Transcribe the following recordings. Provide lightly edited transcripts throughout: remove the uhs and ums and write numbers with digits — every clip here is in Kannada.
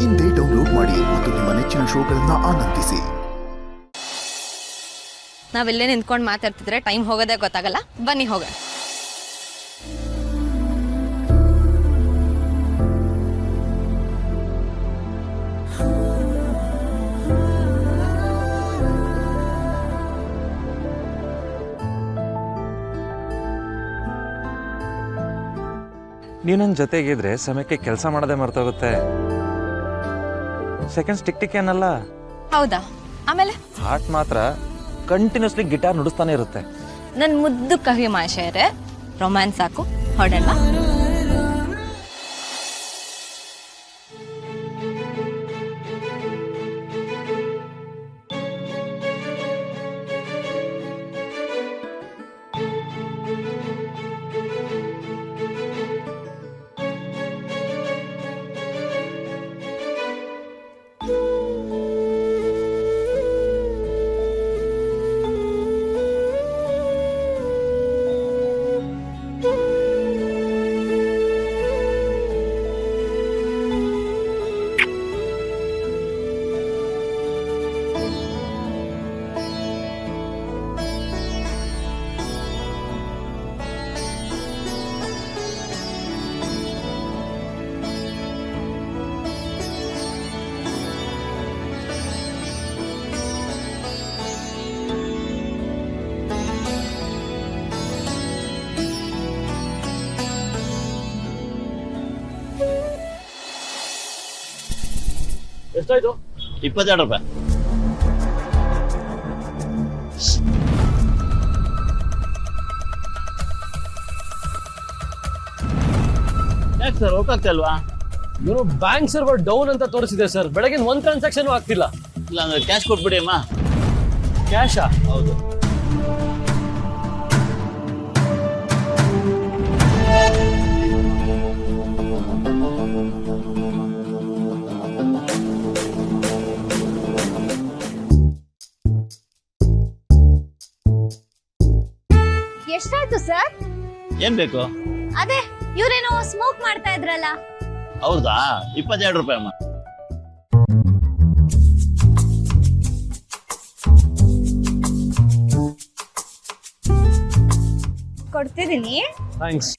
ಇಂದೇ ಡೌನ್ಲೋಡ್ ಮಾಡಿ ಮತ್ತು ನಿಮ್ಮ ನೆಚ್ಚಿನ ಶೋಗಳನ್ನ ಆನಂದಿಸಿ. ನಾವೆಲ್ಲೇ ನಿಂತ್ಕೊಂಡು ಮಾತಾಡ್ತಿದ್ರೆ ಟೈಮ್ ಹೋಗೋದೇ ಗೊತ್ತಾಗಲ್ಲ. ಬನ್ನಿ ಹೋಗೋಣ. ನೀವು ನನ್ನ ಜೊತೆಗಿದ್ರೆ ಸಮಯಕ್ಕೆ ಕೆಲಸ ಮಾಡೋದೇ ಮರ್ತೋಗುತ್ತೆ. ಸೆಕೆಂಡ್ಸ್ ಟಿಕ್ ಟಿಕ್ ಏನಲ್ಲ. ಹೌದಾ? ಆಮೇಲೆ ಹಾರ್ಟ್ ಮಾತ್ರ ಕಂಟಿನ್ಯೂಸ್ಲಿ ಗಿಟಾರ್ ನುಡಿಸ್ತಾನೆ ಇರುತ್ತೆ. ನನ್ನ ಮುದ್ದು ಕವಿ ಮಾಷೆಯರೇ, ರೊಮ್ಯಾನ್ಸ್ ಸಾಕು, ಹೊಡೋಣ. ಎಷ್ಟಾಯ್ತು? 22 ರೂಪಾಯಿ. ಯಾಕೆ ಸರ್ ಹೋಗ್ತಾ ಅಲ್ವಾ? ಇವರು ಬ್ಯಾಂಕ್ ಸರ್ವರ್ ಡೌನ್ ಅಂತ ತೋರಿಸಿದೆ ಸರ್. ಬೆಳಗಿನ ಒಂದು ಟ್ರಾನ್ಸಾಕ್ಷನ್ ಆಗ್ತಿಲ್ಲ. ಇಲ್ಲ ಅಂದ್ರೆ ಕ್ಯಾಶ್ ಕೊಟ್ಬಿಡಿ ಅಮ್ಮ. ಕ್ಯಾಶಾ? ಹೌದು. ಎಷ್ಟಾಯ್ತು ಸರ್? ಏನ್ ಬೇಕು? ಅದೇ ಇವ್ರೇನೋ ಸ್ಮೋಕ್ ಮಾಡ್ತಾ ಇದ್ರಲ್ಲ. ಹೌದಾ? 22 ರೂಪಾಯಿ ಅಮ್ಮ. ಕೊಡ್ತಿದ್ದೀನಿ. ಥ್ಯಾಂಕ್ಸ್.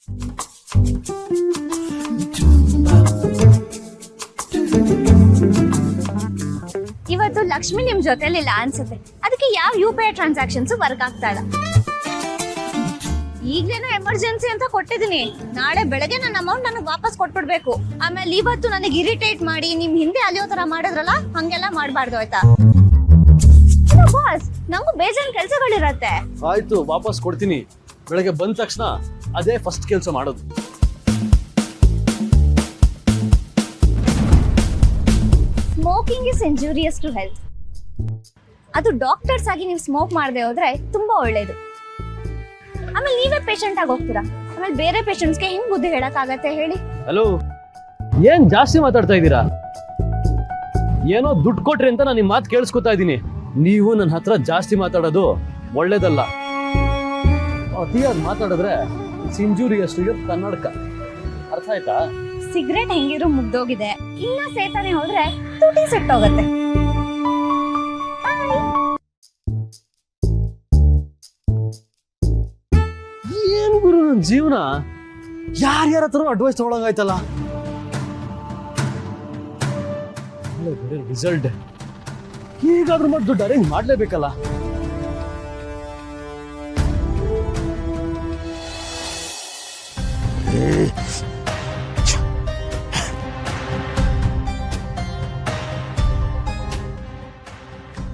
ಇವತ್ತು ಲಕ್ಷ್ಮಿ ನಿಮ್ ಜೊತೆಲಿಲ್ಲ ಅನ್ಸುತ್ತೆ, ಅದಕ್ಕೆ ಯಾವ UPI ಟ್ರಾನ್ಸಾಕ್ಷನ್ಸ್ ವರ್ಕ್ ಆಗ್ತಾ ಇಲ್ಲ. ಈಗ್ಲೇನೋ ಎಮರ್ಜೆನ್ಸಿ ಅಂತ ಕೊಟ್ಟಿದ್ದೀನಿ. ನಾಳೆ ಬೆಳಗ್ಗೆ ನನ್ನ ಅಮೌಂಟ್ ನನಗೆ ವಾಪಸ್ ಕೊಟ್ಬಿಡ್ಬೇಕು. ಆಮೇಲೆ ಇವತ್ತು ನನಗೆ ಇರಿಟೇಟ್ ಮಾಡಿ ನಿಮ್ ಹಿಂದೆ ಅಲಿಯೋ ತರ ಮಾಡಿದ್ರಲ್ಲ, ಹಂಗೆಲ್ಲ ಮಾಡ್ಬಾರ್ದು ಆಯ್ತಾ? ಬಾಸ್, ನಂಗೂ ಬೇಜಾನ್ ಕೆಲ್ಸಗಳಿರತ್ತೆ. ಆಯ್ತು, ವಾಪಸ್ ಕೊಡ್ತೀನಿ. ಬೆಳಗ್ಗೆ ಬಂದ ತಕ್ಷಣ ಅದೇ ಫಸ್ಟ್ ಕೆಲಸ ಮಾಡೋದು. Smoking is injurious to health. ಅದು ಡಾಕ್ಟರ್ಸ್ ಆಗಿ ನೀವು ಸ್ಮೋಕ್ ಮಾಡದೆ ಹೋದ್ರೆ ತುಂಬಾ ಒಳ್ಳೇದು. ಆಮೇಲೆ ನೀವೇ ಪೇಷಂಟ್ ಆಗಿ ಹೋಗ್ತೀರಾ. ಆಮೇಲೆ ಬೇರೆ ಪೇಷಂಟ್ಸ್ಗೆ ಹೆಂಗ್ ಬುದ್ಧಿ ಹೇಳಕ್ ಆಗತ್ತೆ ಹೇಳಿ? ಹಲೋ, ಏನ್ ಜಾಸ್ತಿ ಮಾತಾಡ್ತಾ ಇದ್ದೀರಾ? ಏನೋ ದುಡ್ಡು ಕೊಟ್ರಿ ಅಂತ ನಾನು ನಿಮ್ ಮಾತು ಕೇಳಿಸ್ಕೊತಾ ಇದ್ದೀನಿ. ನೀವು ನನ್ನ ಹತ್ರ ಜಾಸ್ತಿ ಮಾತಾಡೋದು ಒಳ್ಳೇದಲ್ಲ. ಅತಿಯಾಗಿ ಮಾತಾಡಿದ್ರೆ ಇಂಜೂರಿಯಸ್ ಟು ಕನ್ನಡಕ. ಅರ್ಥ ಆಯ್ತಾ? ಸಿಗರೇಟ್ ಹೆಂಗಿರು ಮುಗ್ದೋಗಿದೆ, ಇನ್ನ ಸೇತಾನೆ ಹೋದ್ರೆ ತುಟಿ ಸೆಟ್ಟೋಗತ್ತೆ. ಏನ್ ಗುರು ನನ್ನ ಜೀವನ? ಯಾರ್ಯಾರ ಹತ್ರ ಅಡ್ವೈಸ್ ತಗೊಳಂಗಾಯ್ತಲ್ಲ. ರಿಸಲ್ಟ್ ಹೀಗಾದ್ರೂ ಮಾಡಿ ದುಡ್ಡು ಅರೇಂಜ್ ಮಾಡ್ಲೇಬೇಕಲ್ಲ.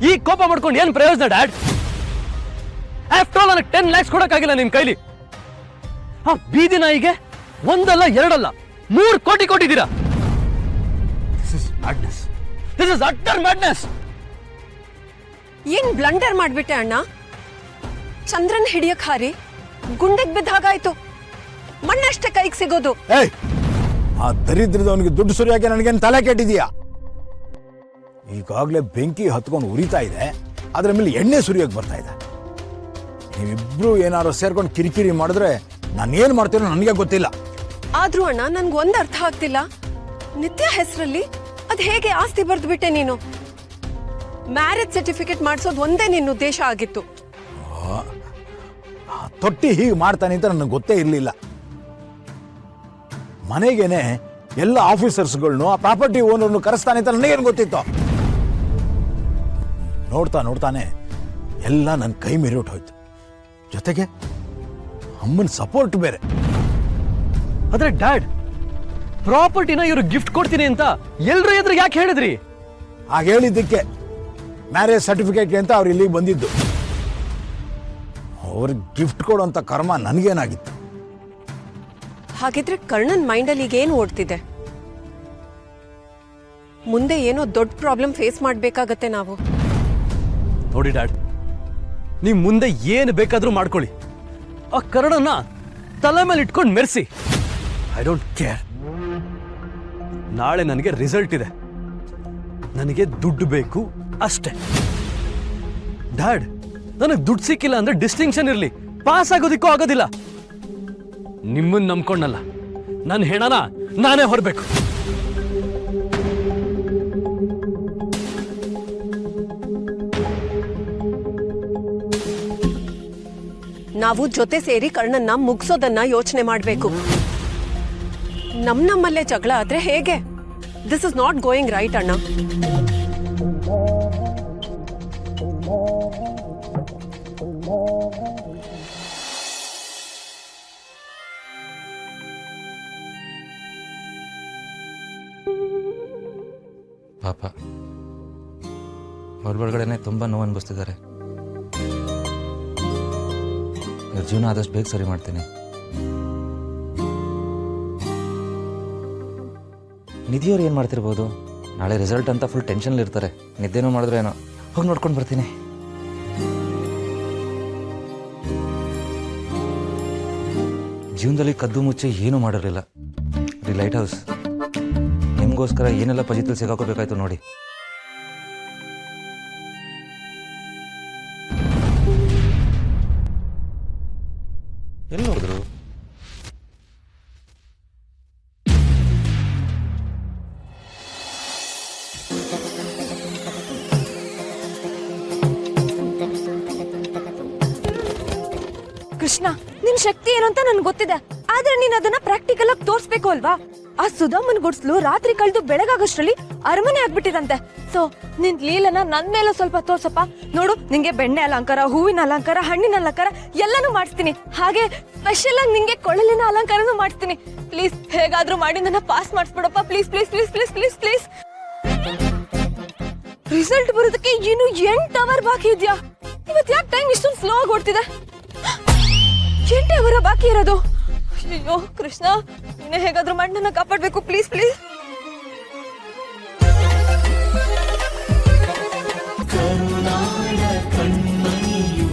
ಈ ಕೋಪ ಮಾಡ್ಕೊಂಡು ಏನ್ ಪ್ರಯೋಜನ ಡ್ಯಾಡ್? ಆಫ್ಟರ್ ಆಲ್ ನನಗೆ 10 lakhs ಕೊಡಕ್ಕಾಗಿಲ್ಲ ನಿಮ್ ಕೈಲಿ. ಆ ಬೀದಿ ನಾಯಿಗೆ ಒಂದಲ್ಲ ಎರಡಲ್ಲ 3 ಕೋಟಿ ಕೊಟ್ಟಿದ್ದೀರಾ. This is utter madness. ಏನ್ ಬ್ಲಂಡರ್ ಮಾಡ್ಬಿಟ್ಟೆ ಅಣ್ಣ. ಚಂದ್ರನ್ ಹಿಡಿಯಕ್ ಹಾರಿ ಗುಂಡೆಗ್ ಬಿದ್ದ ಹಾಗಾಯ್ತು. ಮಣ್ಣಷ್ಟೇ ಕೈಗೆ ಸಿಗೋದು. ಆ ದರಿದ್ರದವನಿಗೆ ದುಡ್ಡು ಸುರಿಯಾಕೆ ನನಗೇನು ತಲೆ ಕೆಟ್ಟಿದೀಯಾ? ಈಗಾಗಲೇ ಬೆಂಕಿ ಹತ್ಕೊಂಡು ಉರಿತಾ ಇದೆ, ಅದ್ರ ಮೇಲೆ ಎಣ್ಣೆ ಸುರಿಯಕ್ಕೆ ಬರ್ತಾ ಇದೆ. ನೀವಿಬ್ರು ಏನಾದ್ರು ಸೇರ್ಕೊಂಡು ಕಿರಿಕಿರಿ ಮಾಡಿದ್ರೆ ನಾನು ಏನ್ ಮಾಡ್ತೀನೋ ನನಗೆ ಗೊತ್ತಿಲ್ಲ. ಆದ್ರೂ ಅಣ್ಣ ನನ್ಗೆ ಒಂದ್ ಅರ್ಥ ಆಗ್ತಿಲ್ಲ. ನಿತ್ಯ ಹೆಸರಲ್ಲಿ ಅದ್ ಹೇಗೆ ಆಸ್ತಿ ಬರ್ದ್ಬಿಟ್ಟೆ ನೀನು? ಮ್ಯಾರೇಜ್ ಸರ್ಟಿಫಿಕೇಟ್ ಮಾಡಿಸೋದು ಒಂದೇ ನಿನ್ನ ಉದ್ದೇಶ ಆಗಿತ್ತು. ತೊಟ್ಟಿ ಹೀಗೆ ಮಾಡ್ತಾನೆ ಅಂತ ನನಗೆ ಗೊತ್ತೇ ಇರಲಿಲ್ಲ. ಮನೆಗೇನೆ ಎಲ್ಲ ಆಫೀಸರ್ಸ್ಗಳ್ನು ಆ ಪ್ರಾಪರ್ಟಿ ಓನರ್ನು ಕರೆಸ್ತಾನೆ ಅಂತ ನನಗೇನು ಗೊತ್ತಿತ್ತು? ನೋಡ್ತಾನೆ ಎಲ್ಲ ನನ್ನ ಕೈ ಮೀರಿಟ್ಟು ಹೋಯ್ತು. ಜೊತೆಗೆ ಅಮ್ಮನ ಸಪೋರ್ಟ್ ಬೇರೆ. ಆದ್ರೆ ಡ್ಯಾಡ್, ಪ್ರಾಪರ್ಟಿನ ಇವ್ರು ಗಿಫ್ಟ್ ಕೊಡ್ತೀನಿ ಅಂತ ಎಲ್ರು ಎದುರು ಯಾಕೆ ಹೇಳಿದ್ರಿ? ಆಗ ಹೇಳಿದ್ದಕ್ಕೆ ಮ್ಯಾರೇಜ್ ಸರ್ಟಿಫಿಕೇಟ್ಗೆ ಅಂತ ಅವ್ರು ಇಲ್ಲಿಗೆ ಬಂದಿದ್ದು. ಅವ್ರಿಗೆ ಗಿಫ್ಟ್ ಕೊಡೋಂಥ ಕರ್ಮ ನನಗೇನಾಗಿತ್ತು? ಹಾಗಿದ್ರೆ ಕರ್ಣನ್ ಮೈಂಡಲ್ಲಿ ಈಗ ಏನು ಓಡ್ತಿದೆ? ಮುಂದೆ ಏನೋ ದೊಡ್ಡ ಪ್ರಾಬ್ಲಮ್ ಫೇಸ್ ಮಾಡ್ಬೇಕಾಗತ್ತೆ ನಾವು. ನೋಡಿ ಡ್ಯಾಡ್, ನೀವು ಮುಂದೆ ಏನು ಬೇಕಾದ್ರೂ ಮಾಡ್ಕೊಳ್ಳಿ, ಆ ಕರ್ಣನ್ನ ತಲೆ ಮೇಲೆ ಇಟ್ಕೊಂಡು ಮೆರೆಸಿ. I don't care. ನಾಳೆ ನನಗೆ ರಿಸಲ್ಟ್ ಇದೆ, ನನಗೆ ದುಡ್ಡು ಬೇಕು ಅಷ್ಟೇ. ಡ್ಯಾಡ್, ನನಗೆ ದುಡ್ಡು ಸಿಕ್ಕಿಲ್ಲ ಅಂದ್ರೆ ಡಿಸ್ಟಿಂಕ್ಷನ್ ಇರಲಿ, ಪಾಸ್ ಆಗೋದಿಕ್ಕೂ ಆಗೋದಿಲ್ಲ. ನಿಮ್ಮನ್ನ ನಂಬ್ಕೊಂಡಲ್ಲ, ನನ್ನ ಹೆಣನ ನಾನೇ ಹೊರಬೇಕು. ನಾವು ಜೊತೆ ಸೇರಿ ಕರ್ಣನ್ನ ಮುಗಿಸೋದನ್ನ ಯೋಚನೆ ಮಾಡಬೇಕು. ನಮ್ಮಲ್ಲೇ ಜಗಳ ಆದ್ರೆ ಹೇಗೆ? This is not going right ಅಣ್ಣ. ಪಾಪ ಅವ್ರ ಒಳಗಡೆನೆ ತುಂಬ ನೋವು ಅನ್ಭವಿಸ್ತಿದ್ದಾರೆ. ಇವ್ರ ಜೀವನ ಆದಷ್ಟು ಬೇಗ ಸರಿ ಮಾಡ್ತೀನಿ. ನಿಧಿಯವ್ರು ಏನು ಮಾಡ್ತಿರ್ಬೋದು? ನಾಳೆ ರಿಸಲ್ಟ್ ಅಂತ ಫುಲ್ ಟೆನ್ಷನ್ಲಿ ಇರ್ತಾರೆ. ನಿದ್ದೆನೂ ಮಾಡಿದ್ರೆ ಏನೋ. ಹೋಗಿ ನೋಡ್ಕೊಂಡು ಬರ್ತೀನಿ. ಜೀವನದಲ್ಲಿ ಕದ್ದು ಮುಚ್ಚೆ ಏನೂ ಮಾಡಿರಲಿಲ್ಲ. ಈ ಲೈಟ್ ಹೌಸ್ ನಿಮಗೋಸ್ಕರ ಏನೆಲ್ಲ ಪಜಿತಲ್ಲಿ ಸಿಗಾಕೋಬೇಕಾಯ್ತು ನೋಡಿ. ಎಲ್ಲಿ ಹೋದ್ರು? ಕೃಷ್ಣ, ನಿನ್ ಶಕ್ತಿ ಏನು ಅಂತ ನನ್ಗೆ ಗೊತ್ತಿದೆ, ಆದ್ರೆ ನೀನ್ ಅದನ್ನ ಪ್ರಾಕ್ಟಿಕಲ್ ಆಗಿ ತೋರ್ಸ್ಬೇಕು ಅಲ್ವಾ? ಆ ಸುಧಾಮನ್ ಗುಡ್ಸ್ಲು ರಾತ್ರಿ ಕಳೆದು ಬೆಳಗಾಗಷ್ಟರಲ್ಲಿ ಅರಮನೆ ಆಗ್ಬಿಟ್ಟಿದಂತೆ. ಸೊ ನಿನ್ ಲೀಲನ ನನ್ ಮೇಲೆ ಸ್ವಲ್ಪ ತೋರ್ಸಪ್ಪ. ನೋಡು, ನಿಂಗೆ ಬೆಣ್ಣೆ ಅಲಂಕಾರ, ಹೂವಿನ ಅಲಂಕಾರ, ಹಣ್ಣಿನ ಅಲಂಕಾರ ಎಲ್ಲಾನು ಮಾಡಿಸ್ತೀನಿ. ಹಾಗೆ ಸ್ಪೆಷಲ್ ಆಗಿ ನಿಂಗೆ ಕೊಳಲಿನ ಅಲಂಕಾರನೂ ಮಾಡಿಸ್ತೀನಿ. ಪ್ಲೀಸ್ ಹೇಗಾದ್ರೂ ಮಾಡಿ ನನ್ನ ಪಾಸ್ ಮಾಡಿಸ್ಬಿಡಪ್ಪ. Please please please please please please. Result ಬರೋದಕ್ಕೆ ಇನ್ನು 8 ಅವರ್ ಬಾಕಿ ಇದೆಯಾ? ಇವತ್ತು ಯಾಕೆ ಟೈಮ್ ಇಷ್ಟೊಂದು ಸ್ಲೋ ಆಗಿ ಓಡ್ತಿದೆ? 8 ಅವರ್ ಬಾಕಿ ಇರೋದು. ಅಯ್ಯೋ ಕೃಷ್ಣ, ನೀನೇ ಹೇಗಾದ್ರೂ ಮಾಡಿ ನನ್ನ ಕಾಪಾಡ್ಬೇಕು. Please please. ಕರುನಾಡ ಕಣ್ಮಣಿಯು